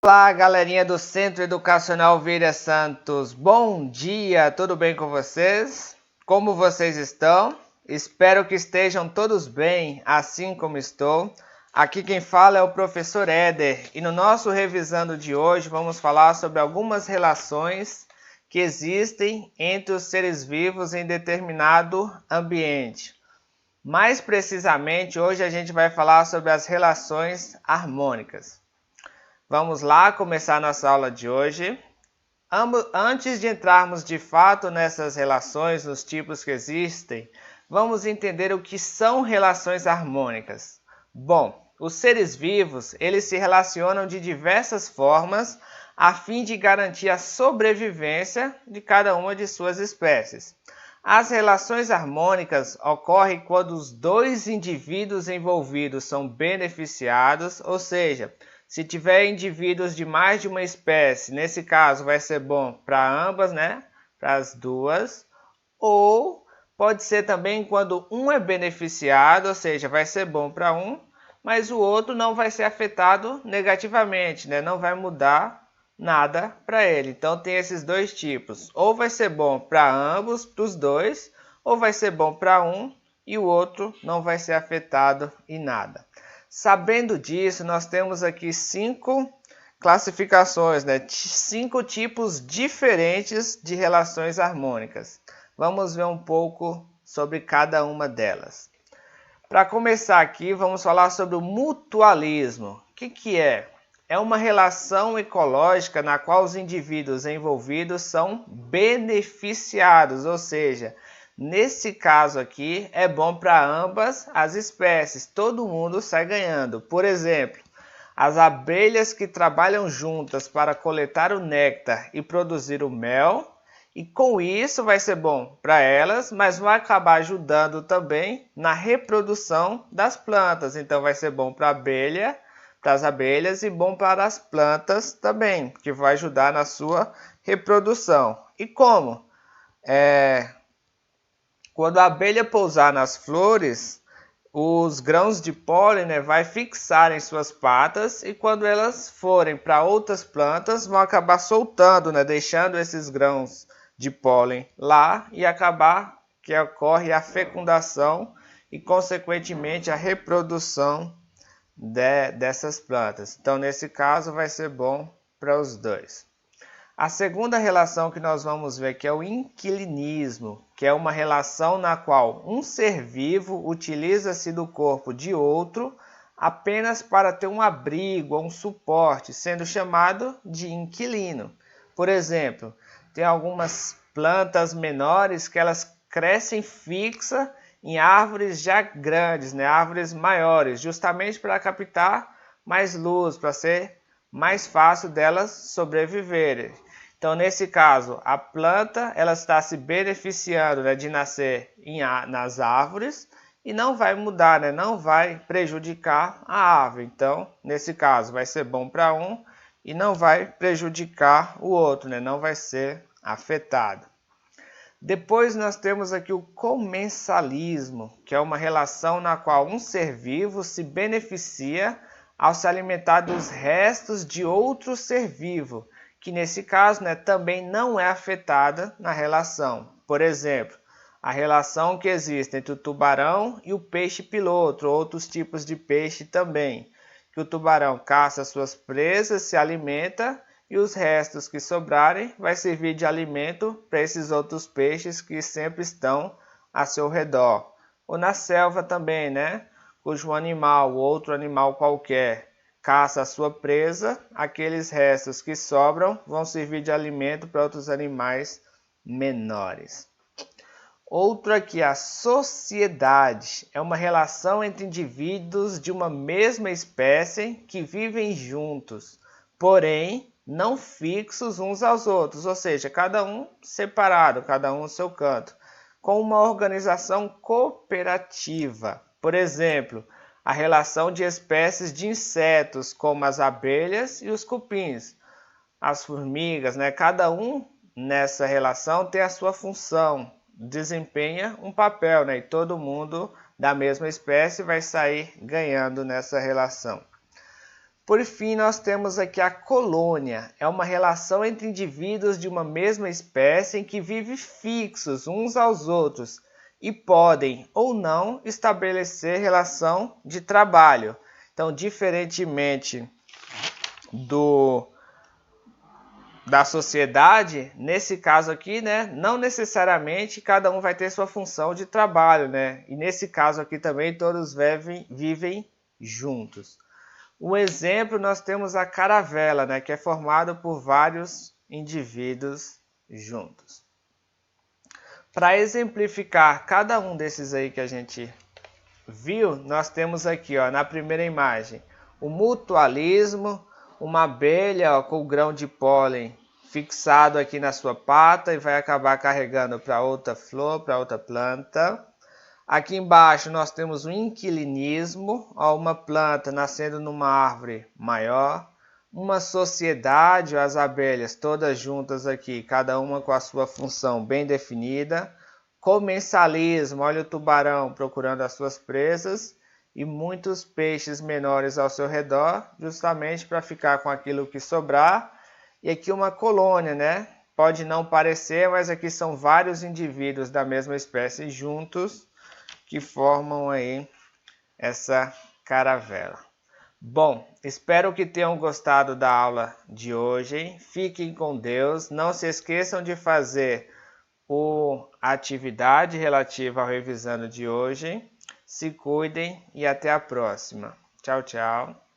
Olá, galerinha do Centro Educacional Vieira Santos. Bom dia, tudo bem com vocês? Como vocês estão? Espero que estejam todos bem, assim como estou. Aqui quem fala é o professor Éder e no nosso Revisando de hoje vamos falar sobre algumas relações que existem entre os seres vivos em determinado ambiente. Mais precisamente, hoje a gente vai falar sobre as relações harmônicas. Vamos lá começar nossa aula de hoje. Antes de entrarmos de fato nessas relações, nos tipos que existem, vamos entender o que são relações harmônicas. Bom, os seres vivos, eles se relacionam de diversas formas a fim de garantir a sobrevivência de cada uma de suas espécies. As relações harmônicas ocorrem quando os dois indivíduos envolvidos são beneficiados, ou seja, se tiver indivíduos de mais de uma espécie, nesse caso vai ser bom para ambas, né? Para as duas. Ou pode ser também quando um é beneficiado, ou seja, vai ser bom para um, mas o outro não vai ser afetado negativamente, né? Não vai mudar nada para ele. Então tem esses dois tipos. Ou vai ser bom para ambos, para os dois, ou vai ser bom para um e o outro não vai ser afetado em nada. Sabendo disso, nós temos aqui 5 classificações, né? 5 tipos diferentes de relações harmônicas. Vamos ver um pouco sobre cada uma delas. Para começar aqui, vamos falar sobre o mutualismo. O que é? É uma relação ecológica na qual os indivíduos envolvidos são beneficiados, ou seja, nesse caso aqui, é bom para ambas as espécies, todo mundo sai ganhando. Por exemplo, as abelhas que trabalham juntas para coletar o néctar e produzir o mel, e com isso vai ser bom para elas, mas vai acabar ajudando também na reprodução das plantas. Então vai ser bom para as abelhas e bom para as plantas também, que vai ajudar na sua reprodução. E como? Quando a abelha pousar nas flores, os grãos de pólen, né, vai fixar em suas patas e quando elas forem para outras plantas, vão acabar soltando, né, deixando esses grãos de pólen lá e acabar que ocorre a fecundação e, consequentemente, a reprodução dessas plantas. Então, nesse caso, vai ser bom para os dois. A segunda relação que nós vamos ver aqui é o inquilinismo, que é uma relação na qual um ser vivo utiliza-se do corpo de outro apenas para ter um abrigo ou um suporte, sendo chamado de inquilino. Por exemplo, tem algumas plantas menores que elas crescem fixa em árvores já grandes, né? Árvores maiores, justamente para captar mais luz, para ser mais fácil delas sobreviverem. Então, nesse caso, a planta ela está se beneficiando, né, de nascer nas árvores e não vai mudar, né, não vai prejudicar a árvore. Então, nesse caso, vai ser bom para um e não vai prejudicar o outro, né, não vai ser afetado. Depois nós temos aqui o comensalismo, que é uma relação na qual um ser vivo se beneficia ao se alimentar dos restos de outro ser vivo, que nesse caso, né, também não é afetada na relação. Por exemplo, a relação que existe entre o tubarão e o peixe piloto, outros tipos de peixe também, que o tubarão caça suas presas, se alimenta e os restos que sobrarem vai servir de alimento para esses outros peixes que sempre estão a seu redor. Ou na selva também, né? Cujo animal, outro animal qualquer, caça a sua presa, aqueles restos que sobram vão servir de alimento para outros animais menores. Outro aqui, a sociedade, é uma relação entre indivíduos de uma mesma espécie que vivem juntos, porém não fixos uns aos outros, ou seja, cada um separado, cada um no seu canto, com uma organização cooperativa. Por exemplo, a relação de espécies de insetos, como as abelhas e os cupins, as formigas, né? Cada um nessa relação tem a sua função, desempenha um papel, né? E todo mundo da mesma espécie vai sair ganhando nessa relação. Por fim, nós temos aqui a colônia. É uma relação entre indivíduos de uma mesma espécie em que vivem fixos uns aos outros e podem ou não estabelecer relação de trabalho. Então, diferentemente da sociedade, nesse caso aqui, né, não necessariamente cada um vai ter sua função de trabalho, né? E nesse caso aqui também todos vivem juntos. Um exemplo, nós temos a caravela, né, que é formada por vários indivíduos juntos. Para exemplificar cada um desses aí que a gente viu, nós temos aqui, ó, na primeira imagem, o mutualismo, uma abelha, ó, com o grão de pólen fixado aqui na sua pata e vai acabar carregando para outra flor, para outra planta. Aqui embaixo nós temos o inquilinismo, ó, uma planta nascendo numa árvore maior, uma sociedade, ó, as abelhas todas juntas aqui, cada uma com a sua função bem definida, comensalismo, olha o tubarão procurando as suas presas e muitos peixes menores ao seu redor, justamente para ficar com aquilo que sobrar. E aqui uma colônia, né? Pode não parecer, mas aqui são vários indivíduos da mesma espécie juntos que formam aí essa caravela. Bom, espero que tenham gostado da aula de hoje, hein? Fiquem com Deus. Não se esqueçam de fazer a atividade relativa ao revisando de hoje. Se cuidem e até a próxima. Tchau, tchau.